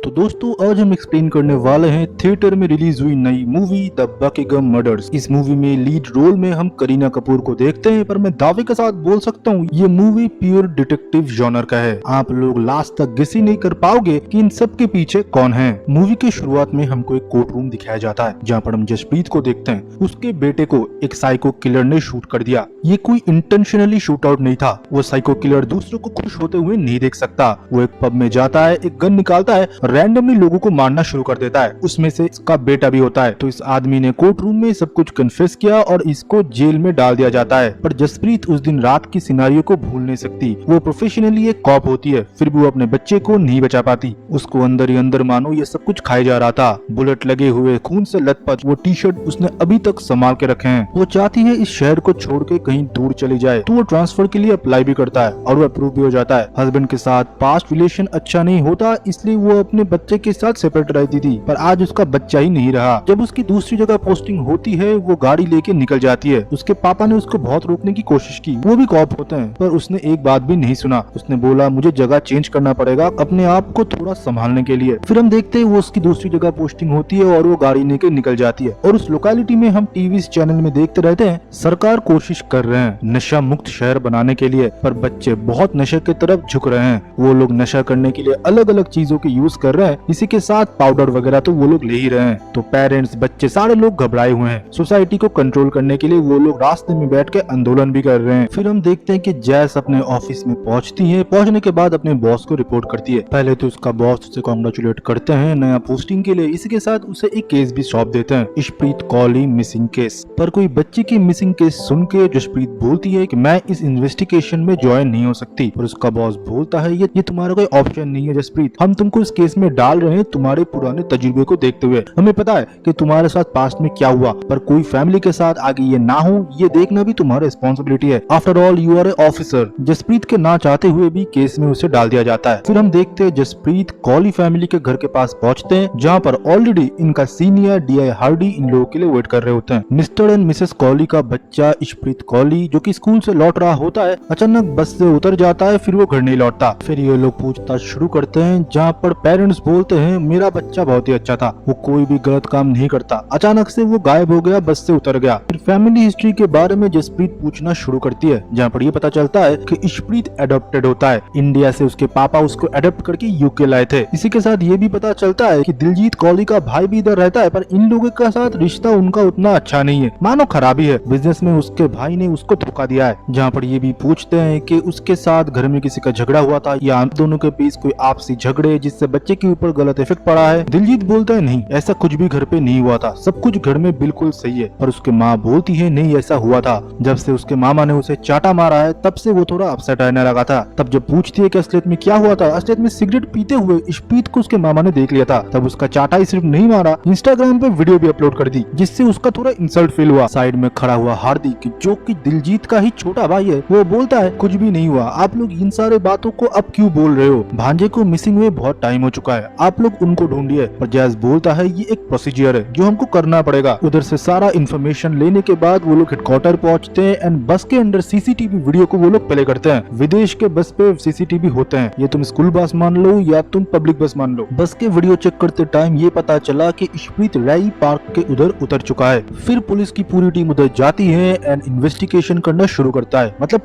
तो दोस्तों आज हम एक्सप्लेन करने वाले हैं थिएटर में रिलीज हुई नई मूवी द बकिंघम मर्डर्स। इस मूवी में लीड रोल में हम करीना कपूर को देखते हैं, पर मैं दावे के साथ बोल सकता हूँ ये मूवी प्योर डिटेक्टिव जॉनर का है। आप लोग लास्ट तक गेस ही नहीं कर पाओगे कि इन सब के पीछे कौन है। मूवी की शुरुआत में हमको एक कोर्ट रूम दिखाया जाता है जहाँ पर हम जसप्रीत को देखते हैं। उसके बेटे को एक साइको किलर ने शूट कर दिया। ये कोई इंटेंशनली शूट आउट नहीं था। वो साइको किलर दूसरों को खुश होते हुए नहीं देख सकता। वो एक पब में जाता है, एक गन निकालता है, रैंडमली लोगों को मारना शुरू कर देता है। उसमें से इसका बेटा भी होता है। तो इस आदमी ने कोर्ट रूम में सब कुछ कन्फेस किया और इसको जेल में डाल दिया जाता है। पर जसप्रीत उस दिन रात की सिनारियो को भूल नहीं सकती। वो प्रोफेशनली एक कॉप होती है, फिर भी वो अपने बच्चे को नहीं बचा पाती। उसको अंदर ही अंदर मानो ये सब कुछ खाया जा रहा था। बुलेट लगे हुए, खून से लथपथ वो टी शर्ट उसने अभी तक संभाल के रखे हैं। वो चाहती है इस शहर को छोड़ के कहीं दूर चली जाए, तो वो ट्रांसफर के लिए अप्लाई भी करता है और वो अप्रूव भी हो जाता है। हस्बैंड के साथ पास्ट रिलेशन अच्छा नहीं होता, इसलिए वो अपने बच्चे के साथ सेपरेट रहती थी। पर आज उसका बच्चा ही नहीं रहा। जब उसकी दूसरी जगह पोस्टिंग होती है, वो गाड़ी लेके निकल जाती है। उसके पापा ने उसको बहुत रोकने की कोशिश की, वो भी कॉप होते हैं, पर उसने एक बात भी नहीं सुना। उसने बोला मुझे जगह चेंज करना पड़ेगा अपने आप को थोड़ा संभालने के लिए। फिर हम देखते हैं वो उसकी दूसरी जगह पोस्टिंग होती है और वो गाड़ी लेके निकल जाती है। और उस लोकेलिटी में हम टीवी चैनल में देखते रहते हैं सरकार कोशिश कर रहे हैं नशा मुक्त शहर बनाने के लिए, पर बच्चे बहुत नशे की तरफ झुक रहे हैं। वो लोग नशा करने के लिए अलग अलग चीजों के यूज कर रहे हैं, इसी के साथ पाउडर वगैरह तो वो लोग ले ही रहे हैं। तो पेरेंट्स, बच्चे, सारे लोग घबराए हुए हैं। सोसाइटी को कंट्रोल करने के लिए वो लोग रास्ते में बैठ के आंदोलन भी कर रहे हैं। फिर हम देखते हैं कि जैस अपने ऑफिस में पहुंचती है। पहुंचने के बाद अपने बॉस को रिपोर्ट करती है। पहले तो उसका बॉस उसे कॉन्ग्रेचुलेट करते हैं नया पोस्टिंग के लिए। इसी के साथ उसे एक केस भी सौंप देते हैं, इशप्रीत कौली मिसिंग केस। पर कोई बच्चे की मिसिंग केस सुन के जसप्रीत बोलती है कि मैं इस इन्वेस्टिगेशन में ज्वाइन नहीं हो सकती। पर उसका बॉस बोलता है ये तुम्हारा कोई ऑप्शन नहीं है जसप्रीत, हम तुमको इस केस में डाल रहे हैं तुम्हारे पुराने तजुर्बे को देखते हुए। हमें पता है कि तुम्हारे साथ पास्ट में क्या हुआ, पर कोई फैमिली के साथ आगे ये ना हो, ये देखना भी तुम्हारा रिस्पॉन्सिबिलिटी है। After all you are a officer. Jaspreet के ना चाहते हुए भी केस में उसे डाल दिया जाता है। फिर हम देखते हैं जसप्रीत कौली फैमिली के घर के पास पहुंचते हैं, जहाँ पर ऑलरेडी इनका सीनियर DI हार्डी इन लोगों के लिए वेट कर रहे होते हैं। मिस्टर एंड मिसेस कौली का बच्चा इशप्रीत कौली, जो कि स्कूल से लौट रहा होता है, अचानक बस से उतर जाता है। फिर वो घर नहीं लौटता। फिर ये लोग पूछताछ शुरू करते हैं, जहाँ पर पेरेंट्स बोलते हैं मेरा बच्चा बहुत ही अच्छा था, वो कोई भी गलत काम नहीं करता, अचानक से वो गायब हो गया, बस से उतर गया। फिर फैमिली हिस्ट्री के बारे में जसप्रीत पूछना शुरू करती है, जहाँ पर ये पता चलता है कि इशप्रीत अडॉप्टेड होता है। इंडिया से उसके पापा उसको अडॉप्ट करके UK लाए थे। इसी के साथ ये भी पता चलता है कि दिलजीत कौली का भाई भी इधर रहता है, पर इन लोगों के साथ रिश्ता उनका उतना अच्छा नहीं है, मानो खराबी है। बिजनेस में उसके भाई ने उसको धोखा दिया है। जहाँ पर ये भी पूछते हैं कि उसके साथ घर में किसी का झगड़ा हुआ था या हम दोनों के बीच कोई आपसी झगड़े जिससे बच्चे के ऊपर गलत इफेक्ट पड़ा है। दिलजीत बोलता है नहीं, ऐसा कुछ भी घर पे नहीं हुआ था, सब कुछ घर में बिल्कुल सही है। पर उसके माँ बोलती है नहीं, ऐसा हुआ था। जब से उसके मामा ने उसे चाटा मारा है, तब से वो थोड़ा अपसेट रहने लगा था। तब जब पूछती है कि असलियत में क्या हुआ था, असलियत में सिगरेट पीते हुए इशप्रीत को उसके मामा ने देख लिया था। तब उसका चाटा ही सिर्फ नहीं मारा, इंस्टाग्राम पे वीडियो भी अपलोड कर दी, जिससे उसका थोड़ा इंसल्ट फील हुआ। साइड में खड़ा हुआ हार्दिक, जो कि दिलजीत का ही छोटा भाई है, वो बोलता है कुछ भी नहीं हुआ, आप लोग इन सारे बातों को अब क्यों बोल रहे हो, भांजे को मिसिंग हुए बहुत टाइम हो चुका है, आप लोग उनको ढूंढिए। पर जैस बोलता है ये एक प्रोसीजर है जो हमको करना पड़ेगा। उधर से सारा इन्फॉर्मेशन लेने के बाद वो लोग हेडक्वार्टर पहुंचते हैं एंड बस के अंदर CCTV वीडियो को वो लोग प्ले करते हैं। विदेश के बस पे CCTV होते हैं, ये तुम स्कूल बस मान लो या तुम पब्लिक बस मान लो। बस के वीडियो चेक करते टाइम ये पता चला कि इशप्रीत रई पार्क के उधर उतर चुका है। फिर पुलिस की पूरी टीम उधर जाती है एंड इन्वेस्टिगेशन करना शुरू करता है, मतलब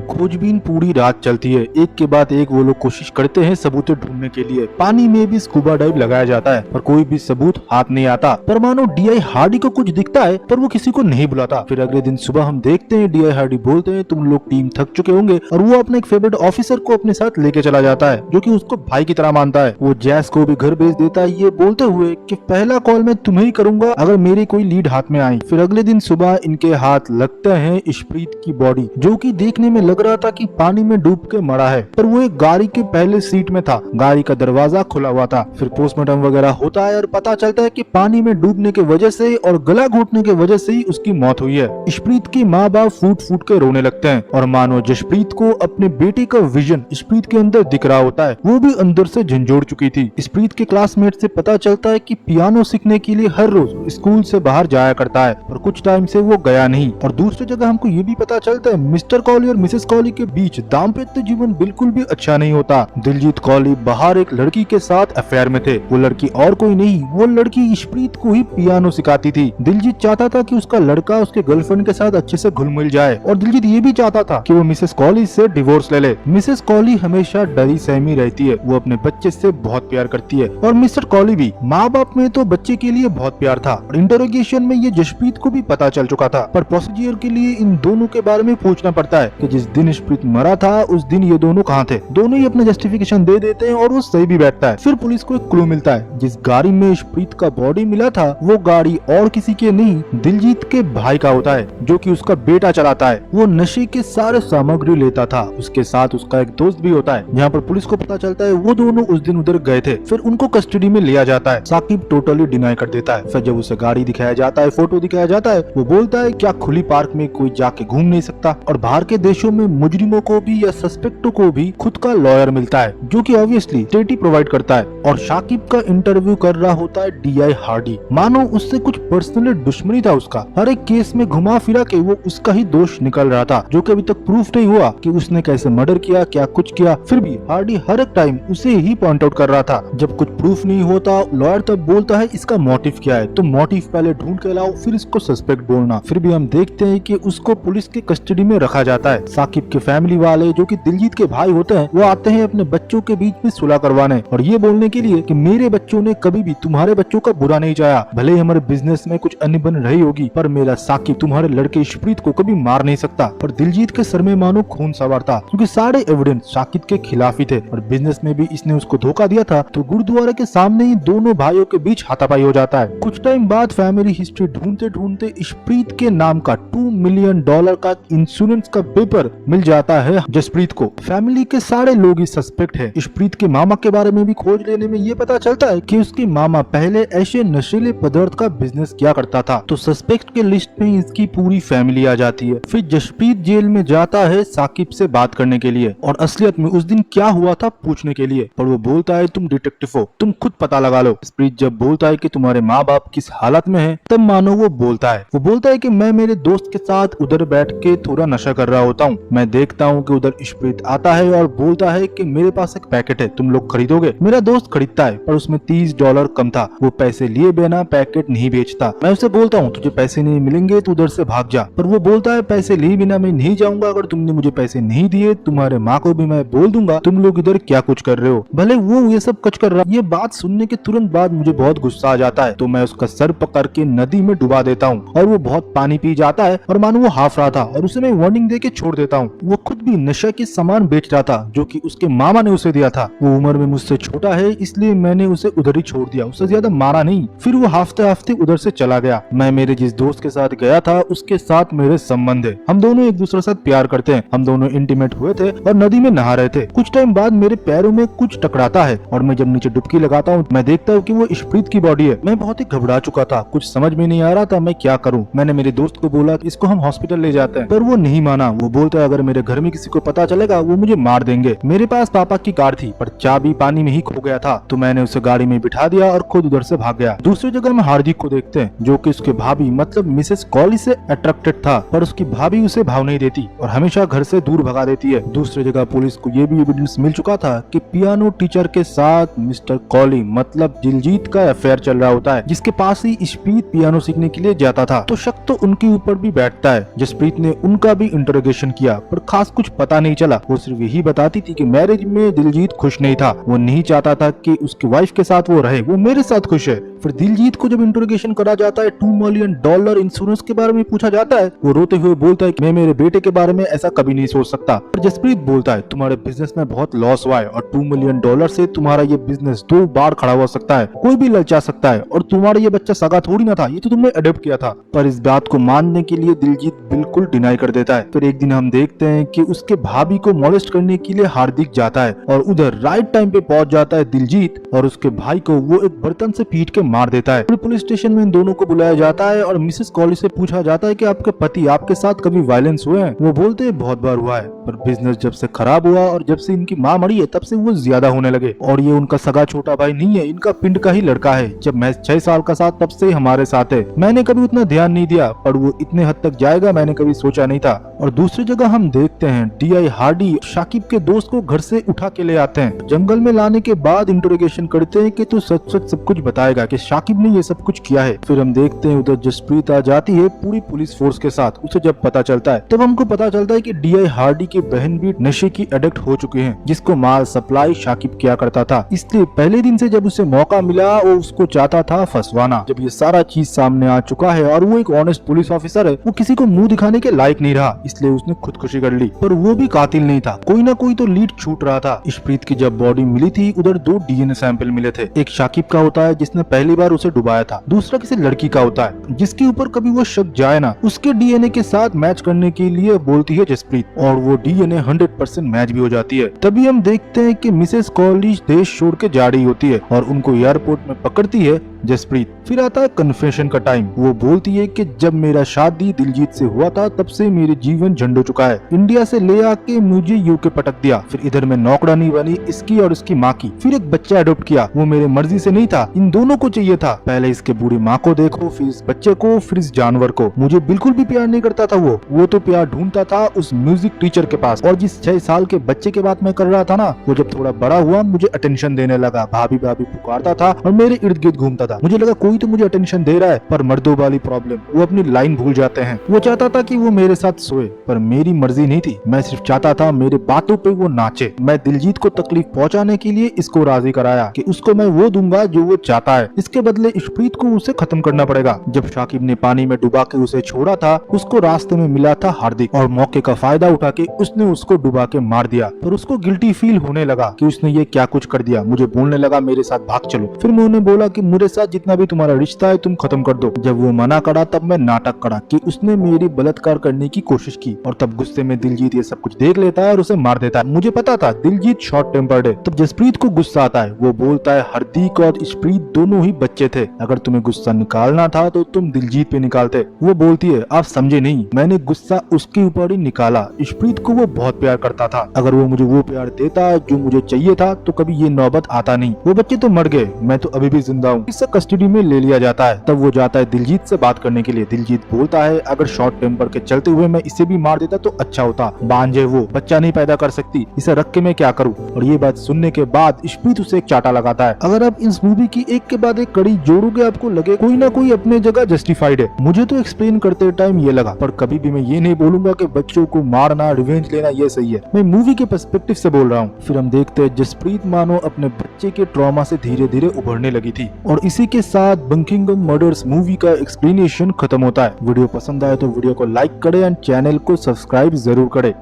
खोजबीन पूरी रात चलती है। एक के बाद एक वो लोग कोशिश करते हैं सबूत ढूंढने के लिए। पानी में भी स्कूबा डाइव लगाया जाता है, पर कोई भी सबूत हाथ नहीं आता। पर मानो DI हार्डी को कुछ दिखता है, पर वो किसी को नहीं बुलाता। फिर अगले दिन सुबह हम देखते हैं DI हार्डी बोलते हैं तुम लोग टीम थक चुके होंगे, और वो अपने एक फेवरेट ऑफिसर को अपने साथ लेके चला जाता है, जो कि उसको भाई की तरह मानता है। वो जैस को भी घर भेज देता है, ये बोलते हुए कि पहला कॉल मैं तुम्हें ही करूंगा अगर मेरी कोई लीड हाथ में आई। फिर अगले दिन सुबह इनके हाथ लगते हैं इशप्रीत की बॉडी, जो कि देखने में लग रहा था कि पानी में डूब के मरा है, पर वो एक गाड़ी के पहले सीट में था, गाड़ी का दरवाजा खुला हुआ था। फिर पोस्टमार्टम वगैरह होता है और पता चलता है कि पानी में डूबने के वजह से और गला घोटने के वजह से ही उसकी मौत हुई है। इशप्रीत की माँ बाप फूट फूट के रोने लगते हैं और मानो जसप्रीत को अपने बेटे का विजन इशप्रीत के अंदर दिख रहा होता है, वो भी अंदर से झंझोड़ चुकी थी। इशप्रीत के क्लासमेट से पता चलता है कि पियानो सीखने के लिए हर रोज स्कूल से बाहर जाया करता है, पर कुछ टाइम से वो गया नहीं। और दूसरी जगह हमको ये भी पता चलता है मिस्टर कौली और मिसेस कौली के बीच दाम्पत्य जीवन बिल्कुल भी अच्छा नहीं होता। दिलजीत कौली बाहर एक लड़की के साथ अफेयर में थे। वो लड़की और कोई नहीं, वो लड़की इशप्रीत को ही पियानो सिखाती थी। दिलजीत चाहता था कि उसका लड़का उसके गर्लफ्रेंड के साथ अच्छे से घुल मिल जाए और दिलजीत ये भी चाहता था कि वो मिसेस कॉली से डिवोर्स ले ले। मिसेस कॉली हमेशा डरी सहमी रहती है, वो अपने बच्चे से बहुत प्यार करती है और मिस्टर कॉली भी। माँ बाप में तो बच्चे के लिए बहुत प्यार था और इंटरोगेशन में ये जसप्रीत को भी पता चल चुका था, पर प्रोसीजर के लिए इन दोनों के बारे में पूछना पड़ता है कि जिस दिन जसप्रीत मरा था उस दिन ये दोनों कहाँ थे। दोनों ही अपना जस्टिफिकेशन दे देते हैं और वो सही भी बैठता है। फिर पुलिस को एक क्लू मिलता है, जिस गाड़ी में जसप्रीत का बॉडी मिला था वो गाड़ी और किसी के नहीं, दिलजीत के भाई का होता है, जो कि उसका बेटा चलाता है। वो नशे के सारे सामग्री लेता था, उसके साथ उसका एक दोस्त भी होता है। यहाँ पर पुलिस को पता चलता है वो दोनों उस दिन उधर गए थे। फिर उनको कस्टडी में लिया जाता है। साकिब टोटली डिनाई कर देता है। फिर जब उसे गाड़ी दिखाया जाता है, फोटो दिखाया जाता है, वो बोलता है क्या खुली पार्क में कोई जाके घूम नहीं सकता। और बाहर के देशों में मुजरिमों को भी या सस्पेक्टों को भी खुद का लॉयर मिलता है, जो कि ऑब्वियसली स्टेट ही प्रोवाइड करता है। और शाकिब का इंटरव्यू कर रहा होता है DI हार्डी। मानो उससे कुछ पर्सनल दुश्मनी था उसका। हर एक केस में घुमा फिरा के वो उसका ही दोष निकल रहा था, जो कि अभी तक प्रूफ नहीं हुआ कि उसने कैसे मर्डर किया, क्या कुछ किया। फिर भी हार्डी हर एक टाइम उसे ही पॉइंट आउट कर रहा था। जब कुछ प्रूफ नहीं होता, लॉयर तब बोलता है इसका मोटिव क्या है, तो मोटिव पहले ढूंढ के लाओ, फिर इसको सस्पेक्ट बोलना। फिर भी हम देखते हैं कि उसको पुलिस के कस्टडी में रखा जाता है। साकिब के फैमिली वाले, जो कि दिलजीत के भाई होते हैं, वो आते हैं अपने बच्चों के बीच में सुलह करवाने और ये बोलने के लिए कि मेरे बच्चों ने कभी भी तुम्हारे बच्चों का बुरा नहीं चाहा। भले ही हमारे बिजनेस में कुछ अनबन रही होगी, पर मेरा साकिब तुम्हारे लड़के इशप्रीत को कभी मार नहीं सकता। पर दिलजीत के सर में मानो खून सवार था, क्योंकि सारे एविडेंस साकिब के खिलाफ ही थे और बिजनेस में भी इसने उसको धोखा दिया था। तो गुरुद्वारे के सामने ही दोनों भाइयों के बीच हाथापाई हो जाता है। कुछ टाइम बाद फैमिली हिस्ट्री ढूंढते ढूंढते इशप्रीत के नाम का $2 मिलियन का इंश्योरेंस का पेपर मिल जाता है जसप्रीत को। फैमिली के सारे लोग ही सस्पेक्ट है। इशप्रीत के मामा के बारे में भी खोज लेने में ये पता चलता है कि उसके मामा पहले ऐसे नशीले पदार्थ का बिजनेस किया करता था। तो सस्पेक्ट के लिस्ट में इसकी पूरी फैमिली आ जाती है। फिर जसप्रीत जेल में जाता है साकिब से बात करने के लिए और असलियत में उस दिन क्या हुआ था पूछने के लिए, पर वो बोलता है तुम डिटेक्टिव हो, तुम खुद पता लगा लो। जसप्रीत जब बोलता है कि तुम्हारे माँ बाप किस हालत में है, तब मानो वो बोलता है कि मैं मेरे दोस्त के साथ उधर बैठ के थोड़ा नशा कर रहा होता हूँ। मैं देखता हूँ कि उधर इशप्रीत आता है और बोलता है कि मेरे पास एक पैकेट है, तुम लोग खरीदोगे। मेरा दोस्त खरीदता है, पर उसमें $30 कम था। वो पैसे लिए बिना पैकेट नहीं बेचता। मैं उसे बोलता हूँ तुझे पैसे नहीं मिलेंगे तो उधर से भाग जा, पर वो बोलता है पैसे लिए बिना मैं नहीं जाऊंगा। अगर तुमने मुझे पैसे नहीं दिए, तुम्हारे माँ को भी मैं बोल दूंगा तुम लोग इधर क्या कुछ कर रहे हो। भले वो ये सब कुछ कर रहा। ये बात सुनने के तुरंत बाद मुझे बहुत गुस्सा आ जाता है, तो मैं उसका सर पकड़ के नदी में डुबा देता हूँ और वो बहुत पानी पी जाता है और मानो वो हाफ रहा था और उसे मैं वार्निंग दे के छोड़ देता हूँ। वो खुद भी नशा के सामान बेच रहा था, जो कि उसके मामा ने उसे दिया था। वो उम्र में मुझसे छोटा है, इसलिए मैंने उसे उधर ही छोड़ दिया, उससे ज्यादा मारा नहीं। फिर वो हफ्ते हफ्ते उधर से चला गया। मैं मेरे जिस दोस्त के साथ गया था उसके साथ मेरे संबंध है। हम दोनों एक दूसरे के साथ प्यार करते हैं। हम दोनों इंटीमेट हुए थे और नदी में नहा रहे थे। कुछ टाइम बाद मेरे पैरों में कुछ टकराता है और मैं जब नीचे डुबकी लगाता हूँ, मैं देखता हूँ कि वो इशप्रीत की बॉडी है। मैं बहुत ही घबरा चुका था, कुछ समझ में नहीं आ रहा था मैं क्या करूँ। मैंने मेरे दोस्त को बोला कि इसको हम हॉस्पिटल ले जाते हैं, पर वो नहीं माना। वो बोलता है अगर मेरे घर में किसी को पता चलेगा वो मुझे मार देंगे। मेरे पास पापा की कार थी, पर चाबी पानी में ही खो गया था, तो मैंने उसे गाड़ी में बिठा दिया और खुद उधर से भाग गया। दूसरी जगह में हार्दिक को देखते हैं, जो कि उसके भाभी मतलब मिसेस कॉली से अट्रैक्टेड था, पर उसकी भाभी उसे भाव नहीं देती और हमेशा घर से दूर भगा देती है। दूसरी जगह पुलिस को ये भी एविडेंस मिल चुका था कि पियानो टीचर के साथ मिस्टर कॉली मतलब दिलजीत का अफेयर चल रहा होता है, जिसके पास ही इशप्रीत पियानो सीखने के लिए जाता था। तो शक तो उनके ऊपर भी बैठता है। जसप्रीत ने उनका भी इंटरोगेशन किया, पर खास कुछ पता नहीं चला। वो सिर्फ यही बताती थी कि मैरिज में दिलजीत खुश नहीं था, वो नहीं चाहता था कि उसकी वाइफ के साथ वो रहे, वो मेरे साथ खुश है। फिर दिलजीत को जब इंटरोगेशन करा जाता है, $2 मिलियन इंश्योरेंस के बारे में पूछा जाता है, वो रोते हुए बोलता है कि मैं मेरे बेटे के बारे में ऐसा कभी नहीं सोच सकता। पर जसप्रीत बोलता है तुम्हारे बिजनेस में बहुत लॉस हुआ है और $2 मिलियन से तुम्हारा ये बिजनेस 2 बार खड़ा हो सकता है, कोई भी ललचा सकता है, और तुम्हारा ये बच्चा सगा थोड़ी ना था, ये तो तुमने अडॉप्ट किया था। पर इस बात को मानने के लिए दिलजीत बिल्कुल डिनाई कर देता है। फिर एक दिन हम देखते हैं कि उसके भाभी को मॉलेस्ट करने के लिए हार्दिक जाता है और उधर राइट टाइम पे पहुंच जाता है दिलजीत और उसके भाई को वो एक बर्तन से पीट के मार देता है। फिर पुलिस स्टेशन में इन दोनों को बुलाया जाता है और मिसेस कॉली से पूछा जाता है कि आपके पति आपके साथ कभी वायलेंस हुए हैं। वो बोलते हैं बहुत बार हुआ है, पर बिजनेस जब से खराब हुआ और जब से इनकी माँ मरी है तब से वो ज्यादा होने लगे, और ये उनका सगा छोटा भाई नहीं है, इनका पिंड का ही लड़का है। जब मैं 6 साल का था तब से हमारे साथ है। मैंने कभी उतना ध्यान नहीं दिया, पर वो इतने हद तक जाएगा मैंने कभी सोचा नहीं था। और दूसरी जगह हम देखते हैं DI हार्डी शाकिब के दोस्त को घर से उठा के ले आते हैं। जंगल में लाने के बाद इंटरोगेशन करते हैं कि तू सच सच सब कुछ बताएगा कि शाकिब ने ये सब कुछ किया है। फिर हम देखते हैं उधर जसप्रीत आ जाती है पूरी पुलिस फोर्स के साथ। उसे जब पता चलता है तब हमको पता चलता है कि DI हार्डी की बहन भी नशे की एडिक्ट हो चुके हैं, जिसको माल सप्लाई शाकिब किया करता था। इसलिए पहले दिन से जब उसे मौका मिला वो उसको चाहता था फंसवाना। जब ये सारा चीज सामने आ चुका है और वो एक ऑनेस्ट पुलिस ऑफिसर है, वो किसी को मुंह दिखाने के लायक नहीं रहा, इसलिए उसने खुदकुशी कर ली। पर वो भी कातिल नहीं था, कोई ना कोई तो लीड छूट रहा था। इशप्रीत की जब बॉडी मिली थी उधर 2 DNA सैंपल मिले थे। एक शाकिब का होता है जिसने पहली बार उसे डुबाया था, दूसरा किसी लड़की का होता है जिसके ऊपर कभी वो शक जाए ना। उसके DNA के साथ मैच करने के लिए बोलती है जसप्रीत और वो DNA 100% मैच भी हो जाती है। तभी हम देखते हैं कि मिसेस कॉलिश देश छोड़ के जा रही होती है और उनको एयरपोर्ट में पकड़ती है जसप्रीत। फिर आता है कन्फेशन का टाइम। वो बोलती है कि जब मेरा शादी दिलजीत से हुआ था तब से मेरे जीवन झंड हो चुका है। इंडिया से ले आके मुझे यूके पटक दिया, फिर इधर मैं नौकरानी बनी इसकी और इसकी माँ की, फिर एक बच्चा अडॉप्ट किया, वो मेरे मर्जी से नहीं था, इन दोनों को चाहिए था। पहले इसके बूढ़ी माँ को देखो, फिर इस बच्चे को, फिर इस जानवर को। मुझे बिल्कुल भी प्यार नहीं करता था वो तो प्यार ढूंढता था उस म्यूजिक टीचर के पास। और जिस 6 साल के बच्चे के बात मैं कर रहा था ना, वो जब थोड़ा बड़ा हुआ मुझे अटेंशन देने लगा, भाभी भाभी पुकारता था और मेरे इर्द गिर्द घूमता था। मुझे लगा कोई तो मुझे अटेंशन दे रहा है, पर मर्दों वाली प्रॉब्लम, वो अपनी लाइन भूल जाते हैं। वो चाहता था कि वो मेरे साथ सोए, पर मेरी मर्जी नहीं थी। मैं सिर्फ चाहता था मेरे बातों पे वो नाचे। मैं दिलजीत को तकलीफ पहुंचाने के लिए इसको राजी कराया कि उसको मैं वो दूंगा जो वो चाहता है, इसके बदले इशप्रीत को उसे खत्म करना पड़ेगा। जब शाकिब ने पानी में डुबा के उसे छोड़ा था, उसको रास्ते में मिला था हार्दिक और मौके का फायदा उठा के उसने उसको डुबा के मार दिया। पर उसको गिल्टी फील होने लगा कि उसने ये क्या कुछ कर दिया। मुझे बोलने लगा मेरे साथ भाग चलो। फिर मैं उन्हें बोला कि मेरे साथ जितना भी तुम्हारा रिश्ता है तुम खत्म कर दो। जब वो मना करा तब मैं नाटक करा कि उसने मेरी बलात्कार करने की कोशिश की और तब गुस्से में दिलजीत ये सब कुछ देख लेता है और उसे मार देता है। मुझे पता था दिलजीत शॉर्ट टेम्पर्ड है। तब जसप्रीत को गुस्सा आता है, वो बोलता है हार्दिक और इशप्रीत दोनों ही बच्चे थे, अगर तुम्हें गुस्सा निकालना था तो तुम दिलजीत पे निकालते। वो बोलती है आप समझे नहीं, मैंने गुस्सा उसके ऊपर ही निकाला। इशप्रीत को वो बहुत प्यार करता था, अगर वो मुझे वो प्यार देता जो मुझे चाहिए था तो कभी ये नौबत आता नहीं। वो बच्चे तो मर गए, मैं तो अभी भी जिंदा हूँ। इससे कस्टडी में ले लिया जाता है। तब वो जाता है दिलजीत से बात करने के लिए। दिलजीत बोलता है अगर शॉर्ट टेम्पर के चलते हुए मैं इसे भी मार देता तो अच्छा होता, बांझ है वो, बच्चा नहीं पैदा कर सकती, इसे रख के मैं क्या करूँ। और ये बात सुनने के बाद इशप्रीत उसे एक चाटा लगाता है। अगर आप इस मूवी की एक के बाद एक कड़ी जोड़ोगे आपको लगे कोई ना कोई अपने जगह जस्टिफाइड है। मुझे तो एक्सप्लेन करते टाइम ये लगा, पर कभी भी मैं ये नहीं बोलूंगा कि बच्चों को मारना, रिवेंज लेना ये सही है। मैं मूवी के पर्सपेक्टिव से बोल रहा हूँ। फिर हम देखते हैं जसप्रीत मानो अपने बच्चे के ट्रॉमा से धीरे धीरे उभरने लगी थी। और इसी के साथ बकिंघम मर्डर्स मूवी का एक्सप्लेनेशन खत्म होता है। वीडियो पसंद आए तो वीडियो को लाइक करें एंड चैनल को सब्सक्राइब जरूर करें।